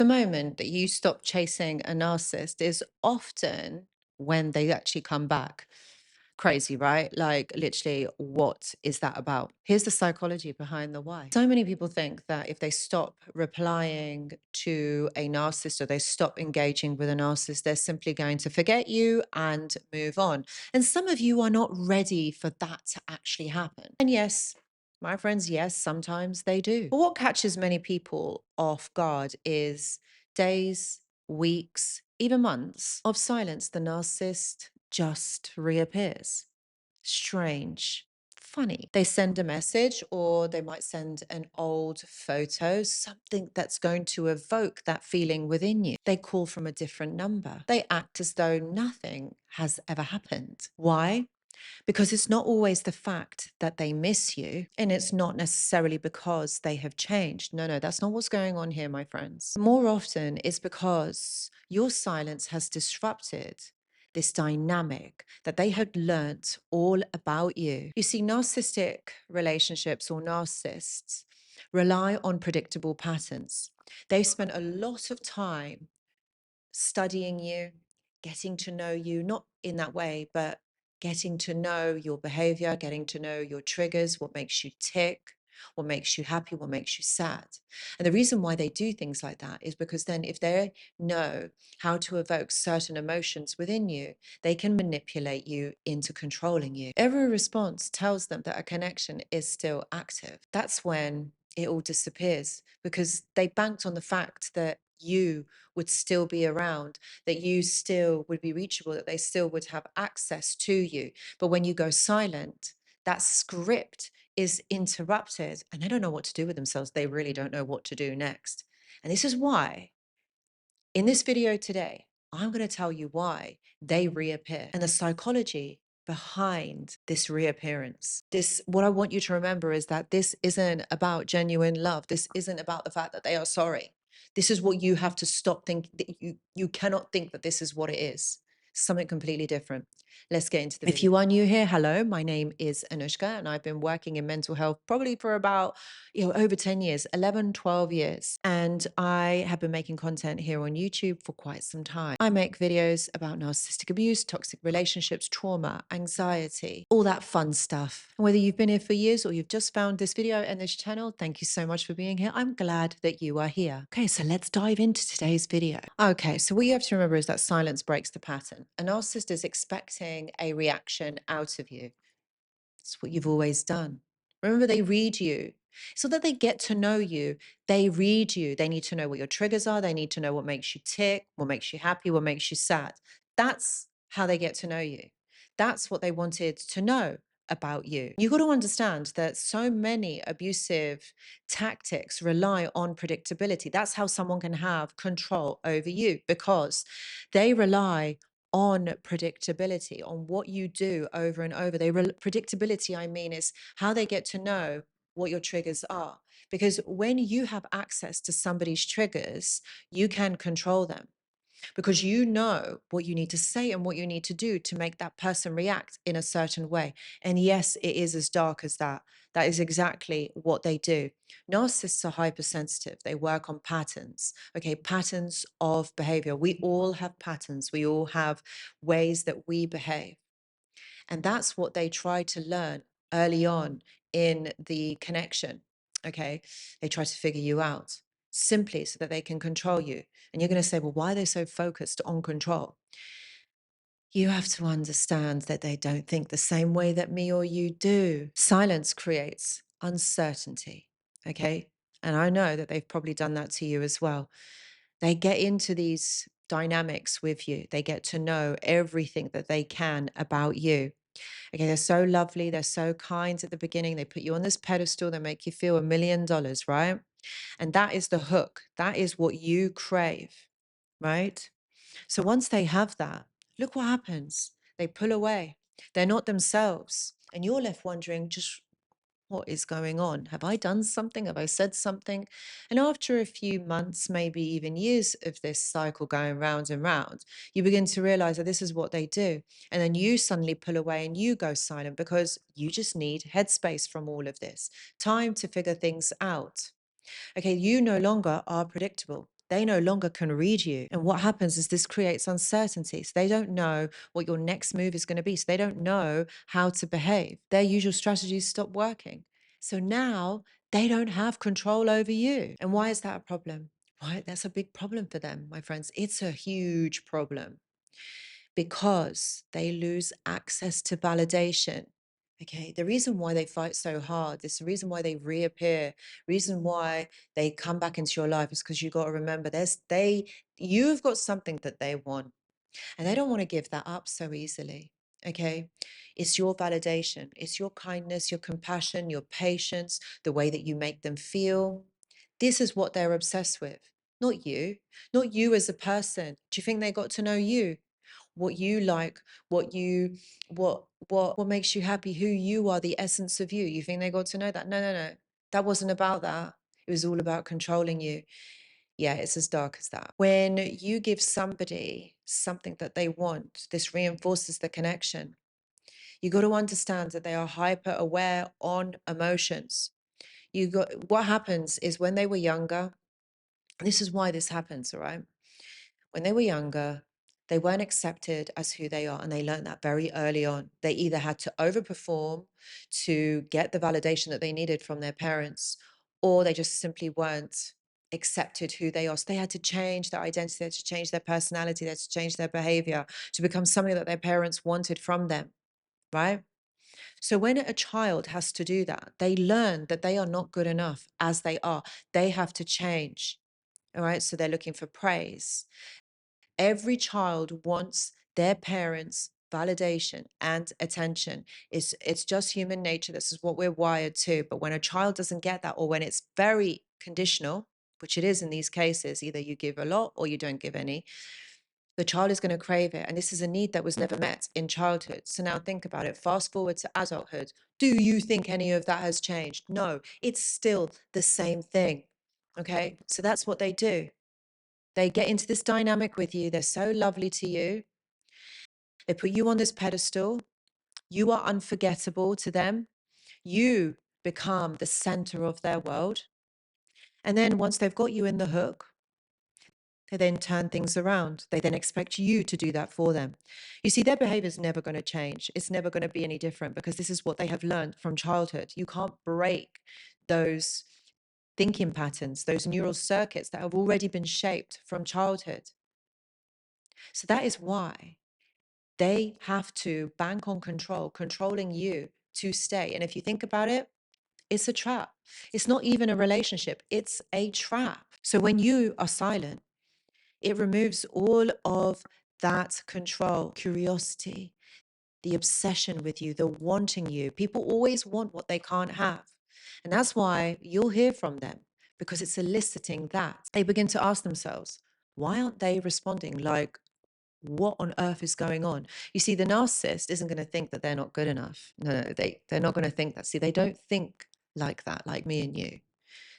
The moment that you stop chasing a narcissist is often when they actually come back. Crazy, right? Like, literally, what is that about? Here's the psychology behind the why. So many people think that if they stop replying to a narcissist or they stop engaging with a narcissist, they're simply going to forget you and move on. And some of you are not ready for that to actually happen. And yes, my friends, yes, sometimes they do. But what catches many people off guard is days, weeks, even months of silence. The narcissist just reappears. Strange. Funny. They send a message or they might send an old photo, something that's going to evoke that feeling within you. They call from a different number. They act as though nothing has ever happened. Why? Because it's not always the fact that they miss you, and it's not necessarily because they have changed. No, that's not what's going on here, my friends. More often, it's because your silence has disrupted this dynamic that they had learnt all about you. You see, narcissistic relationships or narcissists rely on predictable patterns. They've spent a lot of time studying you, getting to know you, not in that way, but getting to know your behavior, getting to know your triggers, what makes you tick, what makes you happy, what makes you sad. And the reason why they do things like that is because then if they know how to evoke certain emotions within you, they can manipulate you into controlling you. Every response tells them that a connection is still active. That's when it all disappears because they banked on the fact that you would still be around, that you still would be reachable, that they still would have access to you. But when you go silent, that script is interrupted and they don't know what to do with themselves. They really don't know what to do next. And this is why in this video today, I'm going to tell you why they reappear and the psychology behind this reappearance. What I want you to remember is that this isn't about genuine love. This isn't about the fact that they are sorry. This is what you have to stop thinking. You cannot think that this is what it is. Something completely different. Let's get into the video. If you are new here, hello, my name is Anushka and I've been working in mental health probably for about over 10 years, 11, 12 years. And I have been making content here on YouTube for quite some time. I make videos about narcissistic abuse, toxic relationships, trauma, anxiety, all that fun stuff. And whether you've been here for years or you've just found this video and this channel, thank you so much for being here. I'm glad that you are here. Okay, so let's dive into today's video. Okay, so what you have to remember is that silence breaks the pattern. A narcissist is expecting a reaction out of you. It's what you've always done. Remember, they read you. So that they get to know you, they read you. They need to know what your triggers are. They need to know what makes you tick, what makes you happy, what makes you sad. That's how they get to know you. That's what they wanted to know about you. You got to understand that so many abusive tactics rely on predictability. That's how someone can have control over you because they rely on predictability, on what you do over and over. Predictability, I mean, is how they get to know what your triggers are. Because when you have access to somebody's triggers, you can control them because you know what you need to say and what you need to do to make that person react in a certain way. And yes, it is as dark as that. That is exactly what they do. Narcissists are hypersensitive. They work on patterns, okay, patterns of behavior. We all have patterns. We all have ways that we behave. And that's what they try to learn early on in the connection. Okay. They try to figure you out simply so that they can control you. And you're going to say, well, why are they so focused on control? You have to understand that they don't think the same way that me or you do. Silence creates uncertainty. Okay. And I know that they've probably done that to you as well. They get into these dynamics with you. They get to know everything that they can about you. Okay, they're so lovely. They're so kind at the beginning. They put you on this pedestal. They make you feel $1 million, right? And that is the hook. That is what you crave, right? So once they have that, look what happens. They pull away. They're not themselves. And you're left wondering, just what is going on? Have I done something? Have I said something? And after a few months, maybe even years of this cycle going round and round, you begin to realize that this is what they do. And then you suddenly pull away and you go silent because you just need headspace from all of this, time to figure things out. Okay, you no longer are predictable. they no longer can read you. And what happens is this creates uncertainty. So they don't know what your next move is going to be. So they don't know how to behave. Their usual strategies stop working. So now they don't have control over you. And why is that a problem? Why? That's a big problem for them, my friends. It's a huge problem because they lose access to validation. Okay, the reason why they fight so hard, this the reason why they reappear, reason why they come back into your life is because you got to remember you've got something that they want and they don't want to give that up so easily. Okay, it's your validation, it's your kindness, your compassion, your patience, the way that you make them feel. This is what they're obsessed with, not you, not you as a person. Do you think they got to know you? What you like, what makes you happy, who you are, the essence of you. You think they got to know that? No, no, no. That wasn't about that. It was all about controlling you. Yeah, it's as dark as that. When you give somebody something that they want, this reinforces the connection. You got to understand that they are hyper aware on emotions. What happens is when they were younger, this is why this happens, all right? When they were younger, they weren't accepted as who they are. And they learned that very early on. They either had to overperform to get the validation that they needed from their parents, or they just simply weren't accepted who they are. So they had to change their identity, they had to change their personality, they had to change their behavior to become something that their parents wanted from them, right? So when a child has to do that, they learn that they are not good enough as they are. They have to change. All right. So they're looking for praise. Every child wants their parents' validation and attention. It's just human nature. This is what we're wired to. But when a child doesn't get that, or when it's very conditional, which it is in these cases, either you give a lot or you don't give any, the child is going to crave it. And this is a need that was never met in childhood. So now think about it. Fast forward to adulthood. Do you think any of that has changed? No, it's still the same thing. Okay. So that's what they do. They get into this dynamic with you. They're so lovely to you. They put you on this pedestal. You are unforgettable to them. You become the center of their world. And then once they've got you in the hook, they then turn things around. They then expect you to do that for them. You see, their behavior is never going to change. It's never going to be any different because this is what they have learned from childhood. You can't break those thinking patterns, those neural circuits that have already been shaped from childhood. So that is why they have to bank on control, controlling you to stay. And if you think about it, it's a trap. It's not even a relationship, it's a trap. So when you are silent, it removes all of that control, curiosity, the obsession with you, the wanting you. People always want what they can't have. And that's why you'll hear from them because it's eliciting that. They begin to ask themselves, why aren't they responding like, what on earth is going on? You see, the narcissist isn't going to think that they're not good enough. No, they're not going to think that. See, they don't think like that, like me and you.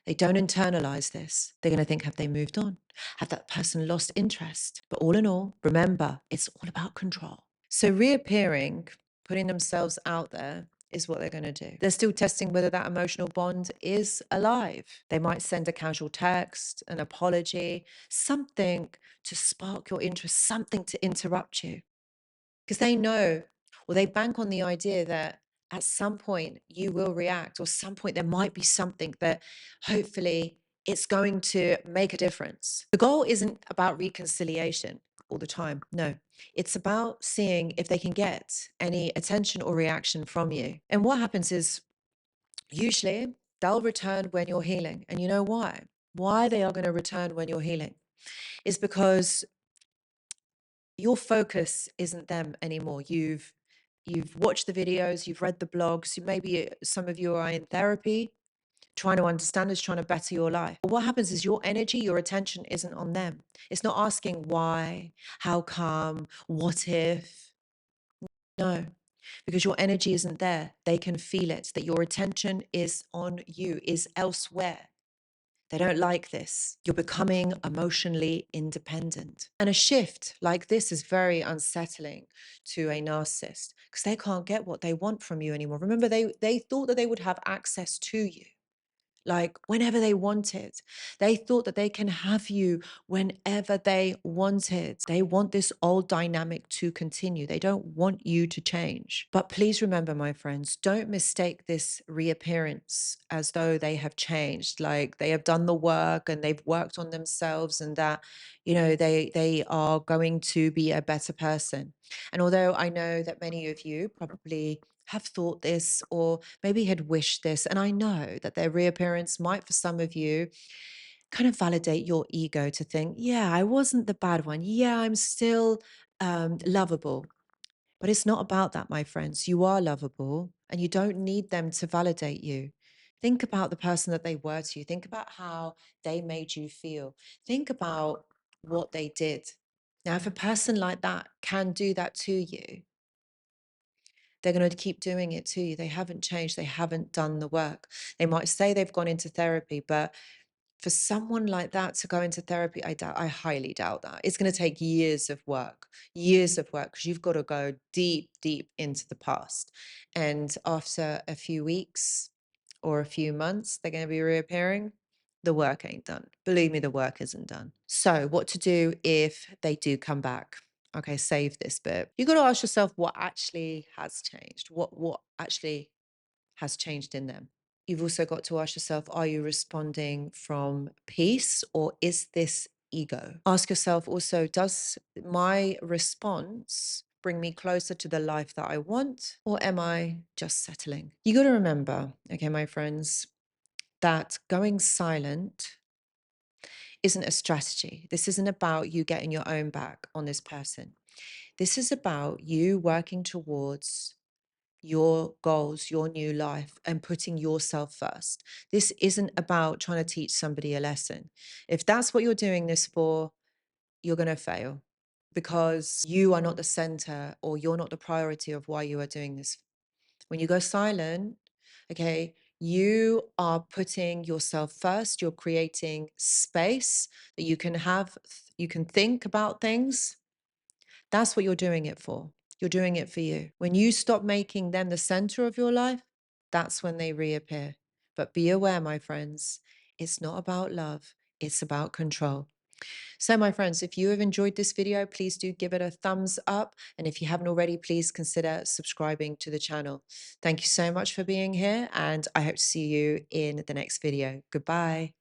They don't internalize this. They're going to think, have they moved on? Have that person lost interest? But all in all, remember, it's all about control. So reappearing, putting themselves out there is what they're going to do. They're still testing whether that emotional bond is alive. They might send a casual text, an apology, something to spark your interest, something to interrupt you. Because they know, or they bank on the idea that at some point you will react, or some point there might be something that hopefully it's going to make a difference. The goal isn't about reconciliation all the time. No, it's about seeing if they can get any attention or reaction from you. And what happens is usually they'll return when you're healing. And you know why? Why they are going to return when you're healing is because your focus isn't them anymore. You've watched the videos, you've read the blogs, maybe some of you are in therapy, trying to understand this, trying to better your life. But what happens is your energy, your attention isn't on them. It's not asking why, how come, what if. No, because your energy isn't there. They can feel it, that your attention is on you, is elsewhere. They don't like this. You're becoming emotionally independent. And a shift like this is very unsettling to a narcissist because they can't get what they want from you anymore. Remember, they thought that they would have access to you. like whenever they wanted. They thought that they can have you whenever they wanted. They want this old dynamic to continue. They don't want you to change. But please remember, my friends, don't mistake this reappearance as though they have changed, like they have done the work and they've worked on themselves and that, they are going to be a better person. And although I know that many of you probably have thought this or maybe had wished this, and I know that their reappearance might, for some of you, kind of validate your ego to think, yeah, I wasn't the bad one. Yeah, I'm still lovable. But it's not about that, my friends. You are lovable and you don't need them to validate you. Think about the person that they were to you. Think about how they made you feel. Think about what they did. Now, if a person like that can do that to you, they're going to keep doing it to you. They haven't changed. They haven't done the work. They might say they've gone into therapy, but for someone like that to go into therapy, I highly doubt that. It's going to take years of work, because you've got to go deep, deep into the past. And after a few weeks or a few months, they're going to be reappearing. The work ain't done. Believe me, the work isn't done. So, what to do if they do come back? Okay, save this bit. You got to ask yourself what actually has changed. What actually has changed in them? You've also got to ask yourself, are you responding from peace or is this ego? Ask yourself also, does my response bring me closer to the life that I want, or am I just settling? You got to remember, okay, my friends, that going silent isn't a strategy. This isn't about you getting your own back on this person. This is about you working towards your goals, your new life, and putting yourself first. This isn't about trying to teach somebody a lesson. If that's what you're doing this for, you're going to fail, because you are not the center or you're not the priority of why you are doing this. When you go silent, okay, you are putting yourself first. You're creating space that you can have, you can think about things. That's what you're doing it for. You're doing it for you. When you stop making them the center of your life, that's when they reappear. But be aware, my friends, it's not about love, it's about control. So, my friends, if you have enjoyed this video, please do give it a thumbs up. And if you haven't already, please consider subscribing to the channel. Thank you so much for being here, and I hope to see you in the next video. Goodbye.